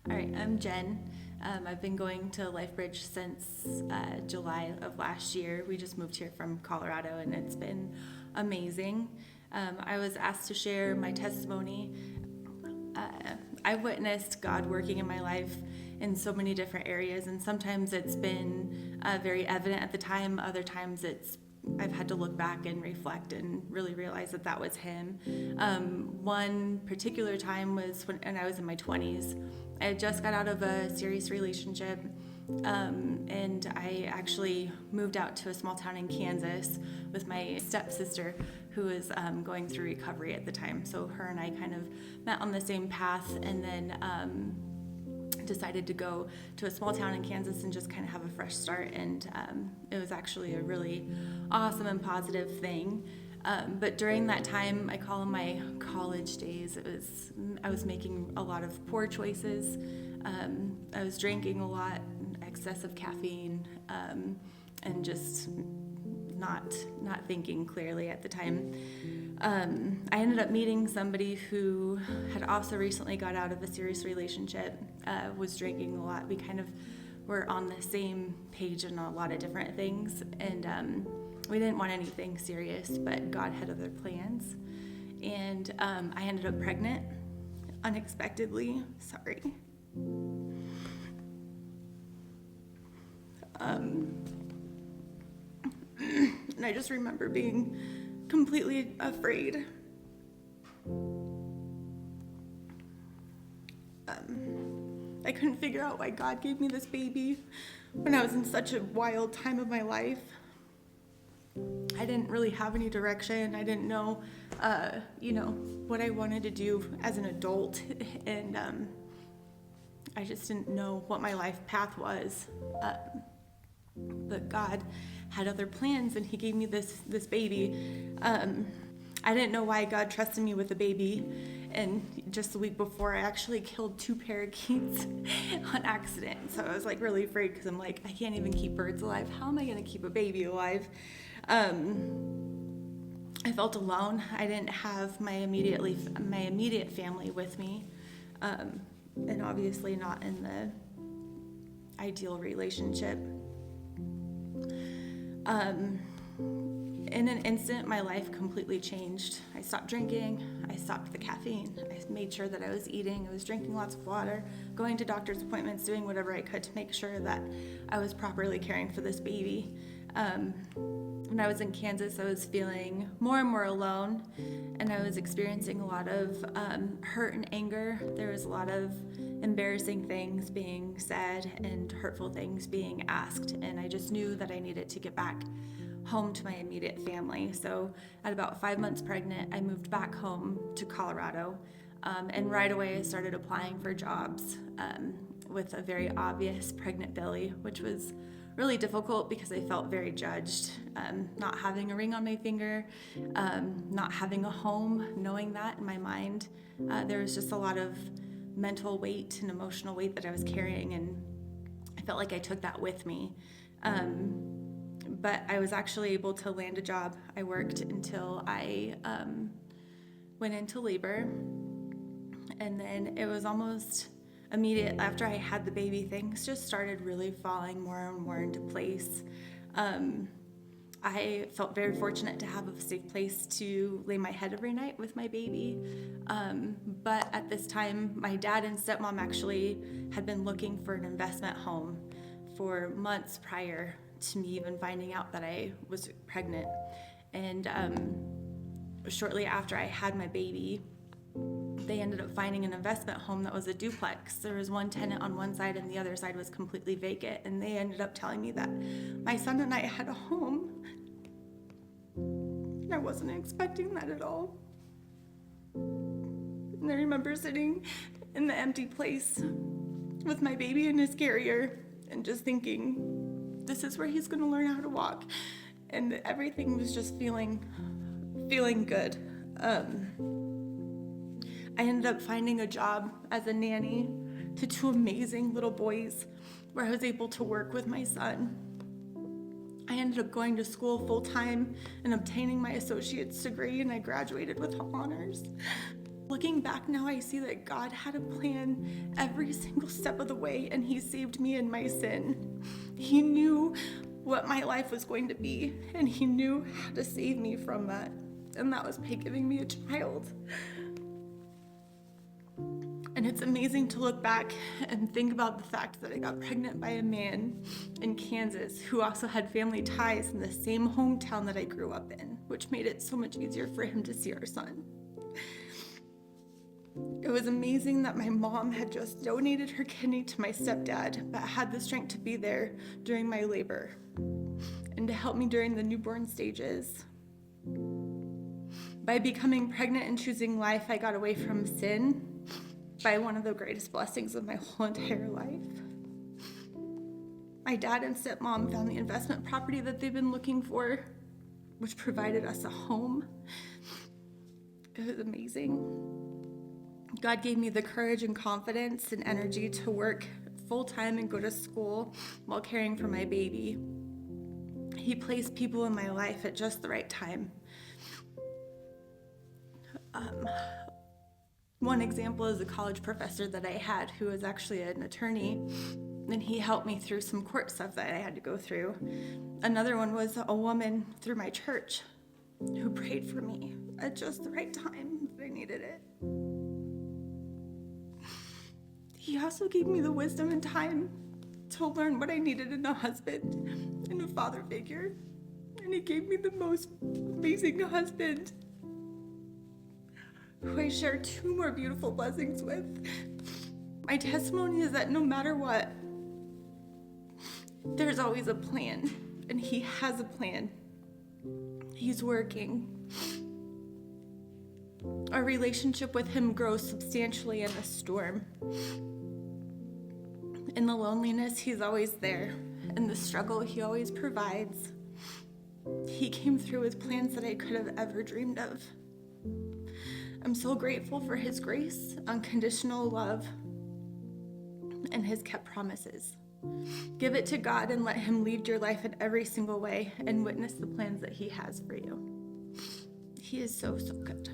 All right, I'm Jen. I've been going to LifeBridge since July of last year. We just moved here from Colorado and it's been amazing. I was asked to share my testimony. I witnessed God working in my life in so many different areas, and sometimes it's been very evident at the time. Other times I've had to look back and reflect and really realize that was Him. One particular time was when I was in my 20s. I had just got out of a serious relationship, and I actually moved out to a small town in Kansas with my stepsister, who was going through recovery at the time. So her and I kind of met on the same path, and then decided to go to a small town in Kansas and just kind of have a fresh start. And it was actually a really awesome and positive thing. But during that time, I call them my college days, I was making a lot of poor choices. I was drinking a lot, excessive caffeine, and just not thinking clearly at the time. I ended up meeting somebody who had also recently got out of a serious relationship, was drinking a lot. We kind of were on the same page in a lot of different things, and we didn't want anything serious, but God had other plans. And I ended up pregnant unexpectedly. Sorry. And I just remember being completely afraid. I couldn't figure out why God gave me this baby when I was in such a wild time of my life. I didn't really have any direction. I didn't know, what I wanted to do as an adult, and I just didn't know what my life path was. But God had other plans, and He gave me this baby. I didn't know why God trusted me with a baby, and just the week before, I actually killed 2 parakeets on accident. So I was like really afraid, because I'm like, I can't even keep birds alive. How am I going to keep a baby alive? I felt alone. I didn't have my immediate family with me, and obviously not in the ideal relationship. In an instant, my life completely changed. I stopped drinking. I stopped the caffeine. I made sure that I was eating. I was drinking lots of water, going to doctor's appointments, doing whatever I could to make sure that I was properly caring for this baby. When I was in Kansas, I was feeling more and more alone, and I was experiencing a lot of hurt and anger. There was a lot of embarrassing things being said and hurtful things being asked, and I just knew that I needed to get back home to my immediate family. So at about 5 months pregnant, I moved back home to Colorado, and right away I started applying for jobs with a very obvious pregnant belly, which was really difficult because I felt very judged. Not having a ring on my finger, not having a home, knowing that in my mind, there was just a lot of mental weight and emotional weight that I was carrying, and I felt like I took that with me. But I was actually able to land a job. I worked until I went into labor, and then it was almost immediate after I had the baby, things just started really falling more and more into place. I felt very fortunate to have a safe place to lay my head every night with my baby. But at this time, my dad and stepmom actually had been looking for an investment home for months prior to me even finding out that I was pregnant. And shortly after I had my baby, they ended up finding an investment home that was a duplex. There was one tenant on one side and the other side was completely vacant. And they ended up telling me that my son and I had a home. And I wasn't expecting that at all. And I remember sitting in the empty place with my baby in his carrier and just thinking, this is where he's gonna learn how to walk. And everything was just feeling good. I ended up finding a job as a nanny to 2 amazing little boys where I was able to work with my son. I ended up going to school full time and obtaining my associate's degree, and I graduated with honors. Looking back now, I see that God had a plan every single step of the way, and he saved me in my sin. He knew what my life was going to be, and he knew how to save me from that. And that was by giving me a child. And it's amazing to look back and think about the fact that I got pregnant by a man in Kansas who also had family ties in the same hometown that I grew up in, which made it so much easier for him to see our son. It was amazing that my mom had just donated her kidney to my stepdad, but had the strength to be there during my labor and to help me during the newborn stages. By becoming pregnant and choosing life, I got away from sin by one of the greatest blessings of my whole entire life. My dad and stepmom found the investment property that they've been looking for, which provided us a home. It was amazing. God gave me the courage and confidence and energy to work full-time and go to school while caring for my baby. He placed people in my life at just the right time. One example is a college professor that I had who was actually an attorney, and he helped me through some court stuff that I had to go through. Another one was a woman through my church who prayed for me at just the right time that I needed it. He also gave me the wisdom and time to learn what I needed in a husband and a father figure. And he gave me the most amazing husband who I share 2 more beautiful blessings with. My testimony is that no matter what, there's always a plan, and he has a plan. He's working. Our relationship with him grows substantially in the storm. In the loneliness, he's always there. In the struggle, he always provides. He came through with plans that I could have ever dreamed of. I'm so grateful for his grace, unconditional love, and his kept promises. Give it to God and let him lead your life in every single way and witness the plans that he has for you. He is so, so good.